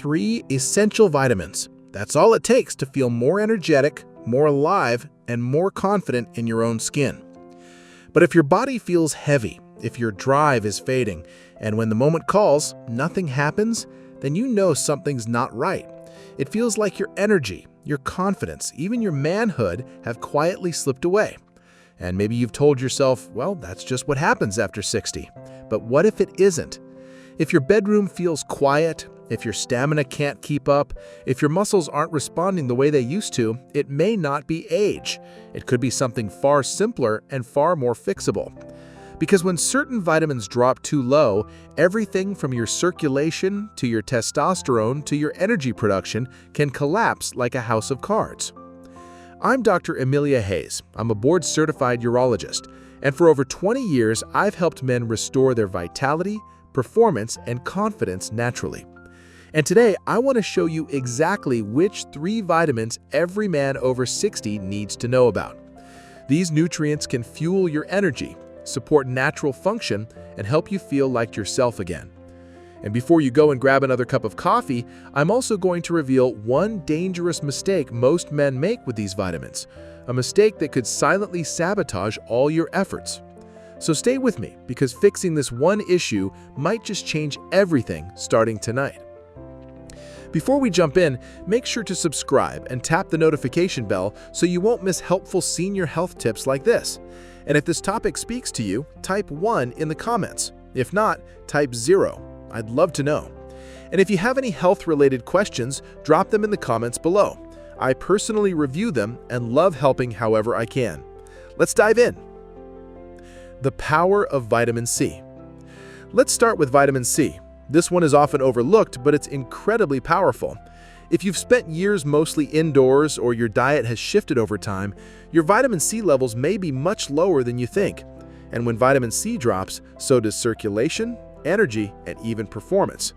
3 essential vitamins. That's all it takes to feel more energetic, more alive, and more confident in your own skin. But if your body feels heavy, if your drive is fading, and when the moment calls, nothing happens, then you know something's not right. It feels like your energy, your confidence, even your manhood have quietly slipped away. And maybe you've told yourself, well, that's just what happens after 60. But what if it isn't? If your bedroom feels quiet, if your stamina can't keep up, if your muscles aren't responding the way they used to, it may not be age. It could be something far simpler and far more fixable. Because when certain vitamins drop too low, everything from your circulation to your testosterone to your energy production can collapse like a house of cards. I'm Dr. Amelia Hayes. I'm a board-certified urologist, and for over 20 years, I've helped men restore their vitality, performance, and confidence naturally. And today, I want to show you exactly which 3 vitamins every man over 60 needs to know about. These nutrients can fuel your energy, support natural function, and help you feel like yourself again. And before you go and grab another cup of coffee, I'm also going to reveal one dangerous mistake most men make with these vitamins, a mistake that could silently sabotage all your efforts. So stay with me, because fixing this one issue might just change everything starting tonight. Before we jump in, make sure to subscribe and tap the notification bell so you won't miss helpful senior health tips like this. And if this topic speaks to you, type 1 in the comments. If not, type 0. I'd love to know. And if you have any health-related questions, drop them in the comments below. I personally review them and love helping however I can. Let's dive in. The power of vitamin C. Let's start with vitamin C. This one is often overlooked, but it's incredibly powerful. If you've spent years mostly indoors or your diet has shifted over time, your vitamin C levels may be much lower than you think. And when vitamin C drops, so does circulation, energy, and even performance.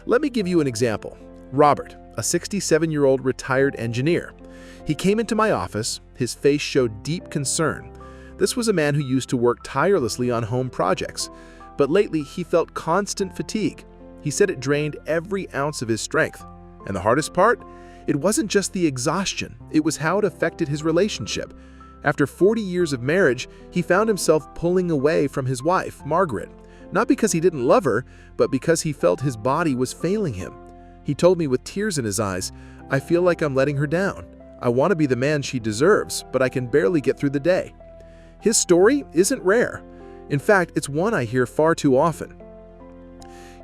Let me give you an example. Robert, a 67-year-old retired engineer. He came into my office. His face showed deep concern. This was a man who used to work tirelessly on home projects, but lately he felt constant fatigue. He said it drained every ounce of his strength. And the hardest part? It wasn't just the exhaustion, it was how it affected his relationship. After 40 years of marriage, he found himself pulling away from his wife, Margaret. Not because he didn't love her, but because he felt his body was failing him. He told me with tears in his eyes, "I feel like I'm letting her down. I want to be the man she deserves, but I can barely get through the day." His story isn't rare. In fact, it's one I hear far too often.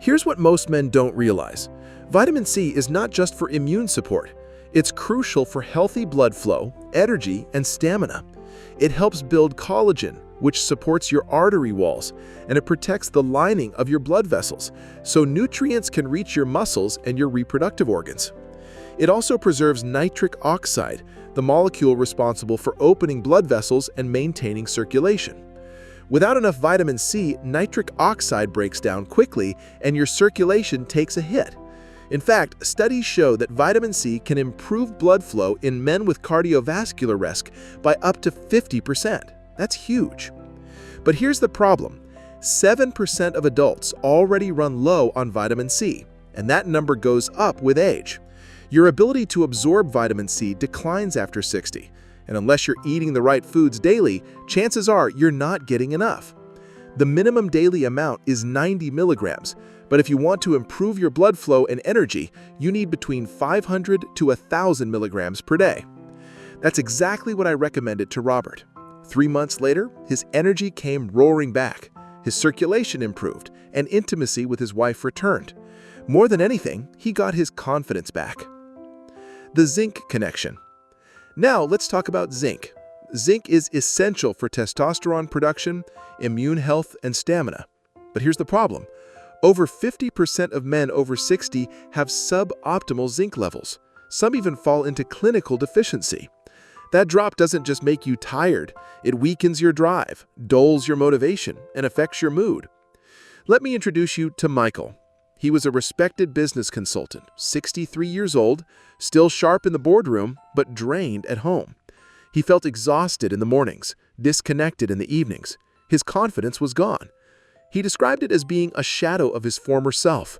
Here's what most men don't realize. Vitamin C is not just for immune support. It's crucial for healthy blood flow, energy, and stamina. It helps build collagen, which supports your artery walls, and it protects the lining of your blood vessels, so nutrients can reach your muscles and your reproductive organs. It also preserves nitric oxide, the molecule responsible for opening blood vessels and maintaining circulation. Without enough vitamin C, nitric oxide breaks down quickly and your circulation takes a hit. In fact, studies show that vitamin C can improve blood flow in men with cardiovascular risk by up to 50%. That's huge. But here's the problem. 7% of adults already run low on vitamin C, and that number goes up with age. Your ability to absorb vitamin C declines after 60, and unless you're eating the right foods daily, chances are you're not getting enough. The minimum daily amount is 90 milligrams, but if you want to improve your blood flow and energy, you need between 500 to 1,000 milligrams per day. That's exactly what I recommended to Robert. 3 months later, his energy came roaring back, his circulation improved, and intimacy with his wife returned. More than anything, he got his confidence back. The zinc connection. Now let's talk about zinc. Zinc is essential for testosterone production, immune health, and stamina. But here's the problem. Over 50% of men over 60 have suboptimal zinc levels. Some even fall into clinical deficiency. That drop doesn't just make you tired, it weakens your drive, dulls your motivation, and affects your mood. Let me introduce you to Michael. He was a respected business consultant, 63 years old, still sharp in the boardroom, but drained at home. He felt exhausted in the mornings, disconnected in the evenings. His confidence was gone. He described it as being a shadow of his former self.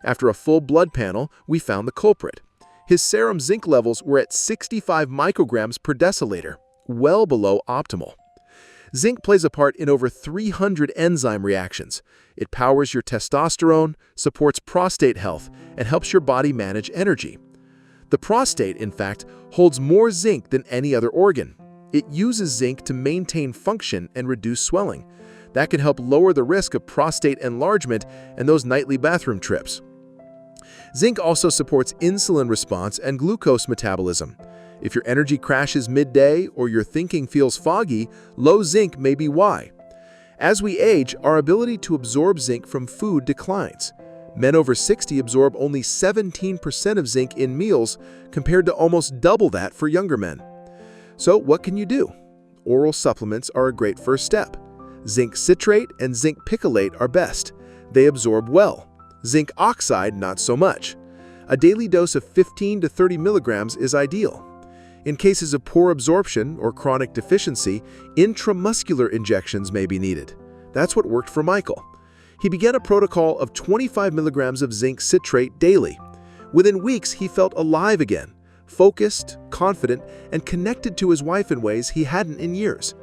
After a full blood panel, we found the culprit. His serum zinc levels were at 65 micrograms per deciliter, well below optimal. Zinc plays a part in over 300 enzyme reactions. It powers your testosterone, supports prostate health, and helps your body manage energy. The prostate, in fact, holds more zinc than any other organ. It uses zinc to maintain function and reduce swelling. That can help lower the risk of prostate enlargement and those nightly bathroom trips. Zinc also supports insulin response and glucose metabolism. If your energy crashes midday or your thinking feels foggy, low zinc may be why. As we age, our ability to absorb zinc from food declines. Men over 60 absorb only 17% of zinc in meals, compared to almost double that for younger men. So what can you do? Oral supplements are a great first step. Zinc citrate and zinc picolate are best. They absorb well. Zinc oxide, not so much. A daily dose of 15 to 30 milligrams is ideal. In cases of poor absorption or chronic deficiency, intramuscular injections may be needed. That's what worked for Michael. He began a protocol of 25 milligrams of zinc citrate daily. Within weeks, he felt alive again, focused, confident, and connected to his wife in ways he hadn't in years.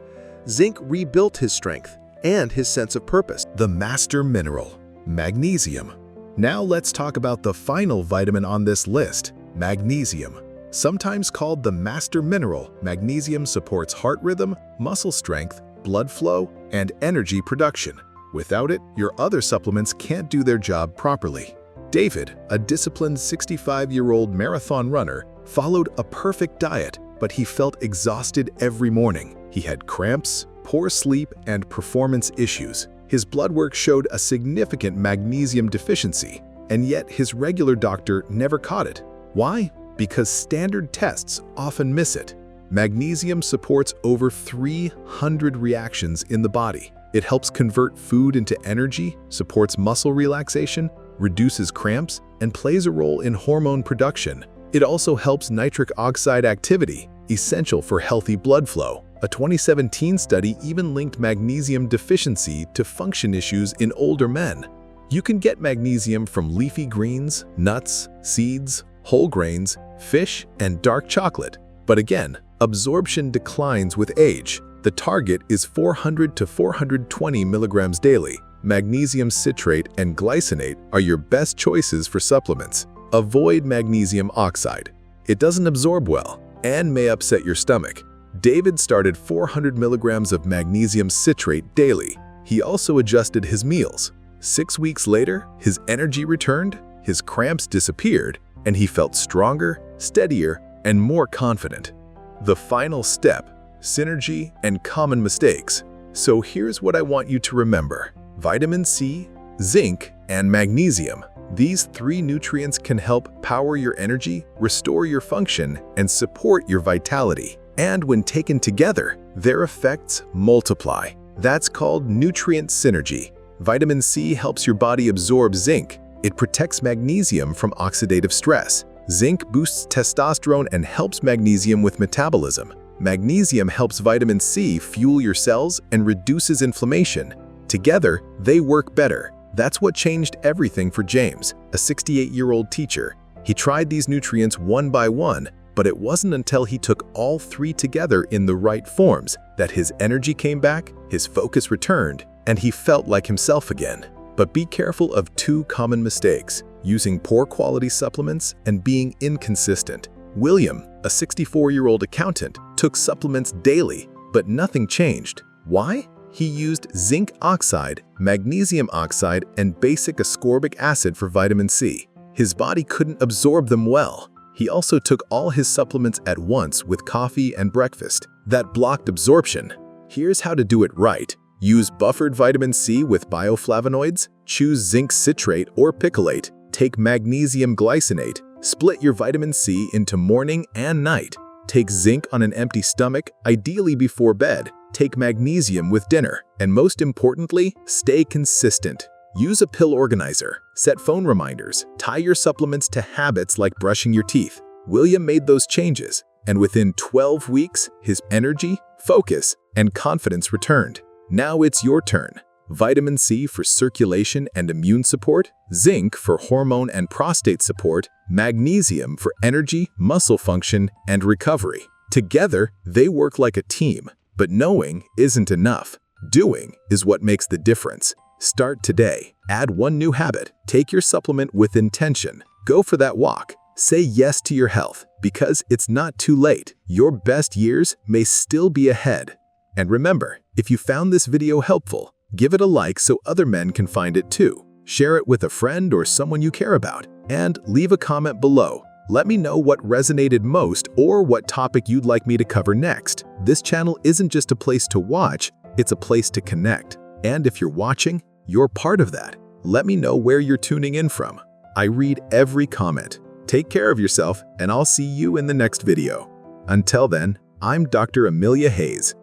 Zinc rebuilt his strength and his sense of purpose. The master mineral, magnesium. Now let's talk about the final vitamin on this list, magnesium. Sometimes called the master mineral, magnesium supports heart rhythm, muscle strength, blood flow, and energy production. Without it, your other supplements can't do their job properly. David, a disciplined 65-year-old marathon runner, followed a perfect diet, but he felt exhausted every morning. He had cramps, poor sleep, and performance issues. His blood work showed a significant magnesium deficiency, and yet his regular doctor never caught it. Why? Because standard tests often miss it. Magnesium supports over 300 reactions in the body. It helps convert food into energy, supports muscle relaxation, reduces cramps, and plays a role in hormone production. It also helps nitric oxide activity, essential for healthy blood flow. A 2017 study even linked magnesium deficiency to function issues in older men. You can get magnesium from leafy greens, nuts, seeds, whole grains, fish, and dark chocolate. But again, absorption declines with age. The target is 400 to 420 milligrams daily. Magnesium citrate and glycinate are your best choices for supplements. Avoid magnesium oxide. It doesn't absorb well and may upset your stomach. David started 400 milligrams of magnesium citrate daily. He also adjusted his meals. 6 weeks later, his energy returned, his cramps disappeared, and he felt stronger, steadier, and more confident. The final step, synergy and common mistakes. So here's what I want you to remember. Vitamin C, zinc, and magnesium. These 3 nutrients can help power your energy, restore your function, and support your vitality. And when taken together, their effects multiply. That's called nutrient synergy. Vitamin C helps your body absorb zinc. It protects magnesium from oxidative stress. Zinc boosts testosterone and helps magnesium with metabolism. Magnesium helps vitamin C fuel your cells and reduces inflammation. Together, they work better. That's what changed everything for James, a 68-year-old teacher. He tried these nutrients one by one, but it wasn't until he took all 3 together in the right forms that his energy came back, his focus returned, and he felt like himself again. But be careful of 2 common mistakes: using poor quality supplements and being inconsistent. William, a 64-year-old accountant, took supplements daily, but nothing changed. Why? He used zinc oxide, magnesium oxide, and basic ascorbic acid for vitamin C. His body couldn't absorb them well. He also took all his supplements at once with coffee and breakfast. That blocked absorption. Here's how to do it right. Use buffered vitamin C with bioflavonoids. Choose zinc citrate or picolate. Take magnesium glycinate. Split your vitamin C into morning and night. Take zinc on an empty stomach, ideally before bed. Take magnesium with dinner. And most importantly, stay consistent. Use a pill organizer. Set phone reminders. Tie your supplements to habits like brushing your teeth. William made those changes, and within 12 weeks, his energy, focus, and confidence returned. Now it's your turn. vitamin C for circulation and immune support, zinc for hormone and prostate support, magnesium for energy, muscle function, and recovery. Together, they work like a team, but knowing isn't enough. Doing is what makes the difference. Start today. Add one new habit. Take your supplement with intention. Go for that walk. Say yes to your health, because it's not too late. Your best years may still be ahead. And remember, if you found this video helpful, give it a like so other men can find it too. Share it with a friend or someone you care about, and leave a comment below. Let me know what resonated most or what topic you'd like me to cover next. This channel isn't just a place to watch, it's a place to connect. And if you're watching, you're part of that. Let me know where you're tuning in from. I read every comment. Take care of yourself, and I'll see you in the next video. Until then, I'm Dr. Amelia Hayes.